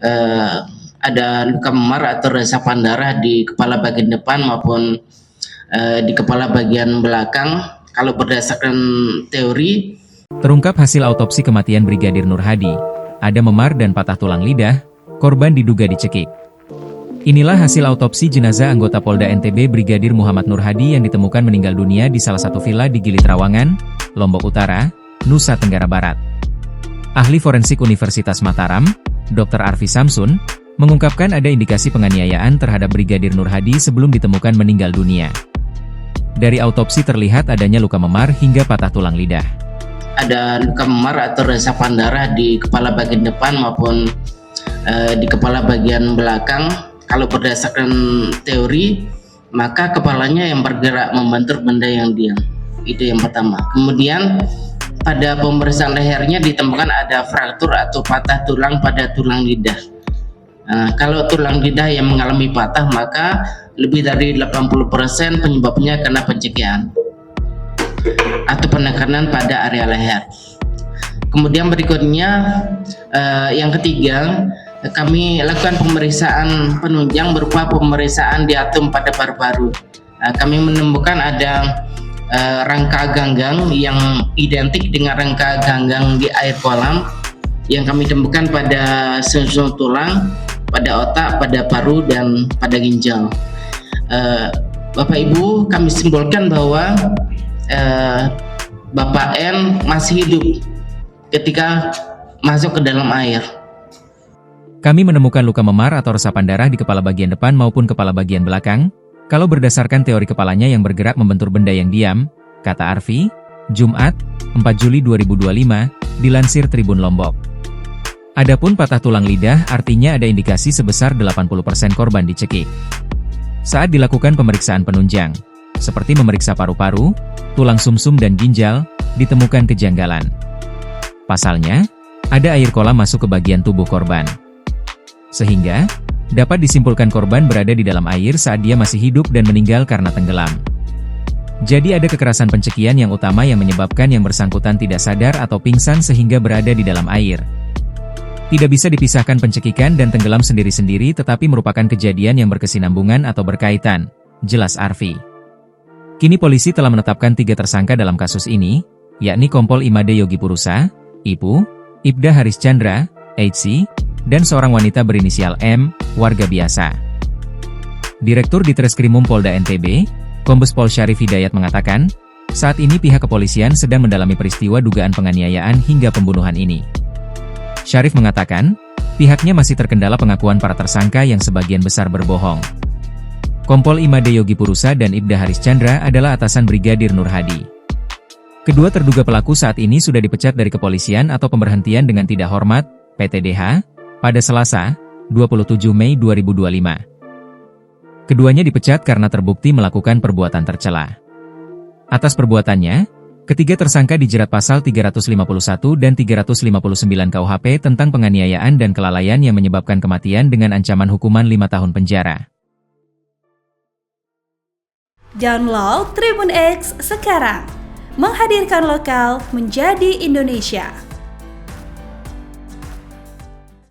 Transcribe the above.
eh, ada luka memar atau resapan darah di kepala bagian depan maupun di kepala bagian belakang. Kalau berdasarkan teori, terungkap hasil autopsi kematian Brigadir Nur Hadi, ada memar dan patah tulang lidah, korban diduga dicekik. Inilah hasil autopsi jenazah anggota Polda NTB Brigadir Muhammad Nur Hadi yang ditemukan meninggal dunia di salah satu villa di Gili Trawangan, Lombok Utara, Nusa Tenggara Barat. Ahli forensik Universitas Mataram, Dr. Arfi Samsun, mengungkapkan ada indikasi penganiayaan terhadap Brigadir Nur Hadi sebelum ditemukan meninggal dunia. Dari autopsi terlihat adanya luka memar hingga patah tulang lidah. Ada luka memar atau resapan darah di kepala bagian depan maupun di kepala bagian belakang. Kalau berdasarkan teori, maka kepalanya yang bergerak membentur benda yang diam. Itu yang pertama. Kemudian pada pemeriksaan lehernya ditemukan ada fraktur atau patah tulang pada tulang lidah. Kalau tulang lidah yang mengalami patah, maka lebih dari 80% penyebabnya karena pencekian atau penekanan pada area leher. Kemudian berikutnya yang ketiga, kami lakukan pemeriksaan penunjang berupa pemeriksaan diatum pada paru-paru. Kami menemukan ada rangka ganggang yang identik dengan rangka ganggang di air kolam yang kami temukan pada sumsum tulang, pada otak, pada paru, dan pada ginjal. Bapak Ibu, kami simpulkan bahwa Bapak N masih hidup ketika masuk ke dalam air. Kami menemukan luka memar atau resapan darah di kepala bagian depan maupun kepala bagian belakang. Kalau berdasarkan teori kepalanya yang bergerak membentur benda yang diam, kata Arfi, Jumat, 4 Juli 2025, dilansir Tribun Lombok. Adapun patah tulang lidah artinya ada indikasi sebesar 80% korban dicekik. Saat dilakukan pemeriksaan penunjang, seperti memeriksa paru-paru, tulang sumsum dan ginjal, ditemukan kejanggalan. Pasalnya, ada air kolam masuk ke bagian tubuh korban. Sehingga, dapat disimpulkan korban berada di dalam air saat dia masih hidup dan meninggal karena tenggelam. Jadi ada kekerasan pencekian yang utama yang menyebabkan yang bersangkutan tidak sadar atau pingsan sehingga berada di dalam air. Tidak bisa dipisahkan pencekikan dan tenggelam sendiri-sendiri tetapi merupakan kejadian yang berkesinambungan atau berkaitan, jelas Arfi. Kini polisi telah menetapkan 3 tersangka dalam kasus ini, yakni Kompol Imade Yogi Purusa, IPU, Ibda Haris Chandra, HC, dan seorang wanita berinisial M, warga biasa. Direktur Ditreskrimum Polda NTB, Kombes Pol Syarif Hidayat mengatakan, saat ini pihak kepolisian sedang mendalami peristiwa dugaan penganiayaan hingga pembunuhan ini. Syarif mengatakan, pihaknya masih terkendala pengakuan para tersangka yang sebagian besar berbohong. Kompol Imade Yogi Purusa dan Ibda Haris Chandra adalah atasan Brigadir Nur Hadi. Kedua terduga pelaku saat ini sudah dipecat dari kepolisian atau pemberhentian dengan tidak hormat, PTDH, pada Selasa, 27 Mei 2025. Keduanya dipecat karena terbukti melakukan perbuatan tercela. Atas perbuatannya, ketiga tersangka dijerat pasal 351 dan 359 KUHP tentang penganiayaan dan kelalaian yang menyebabkan kematian dengan ancaman hukuman 5 tahun penjara. Download Tribun X sekarang, menghadirkan lokal menjadi Indonesia.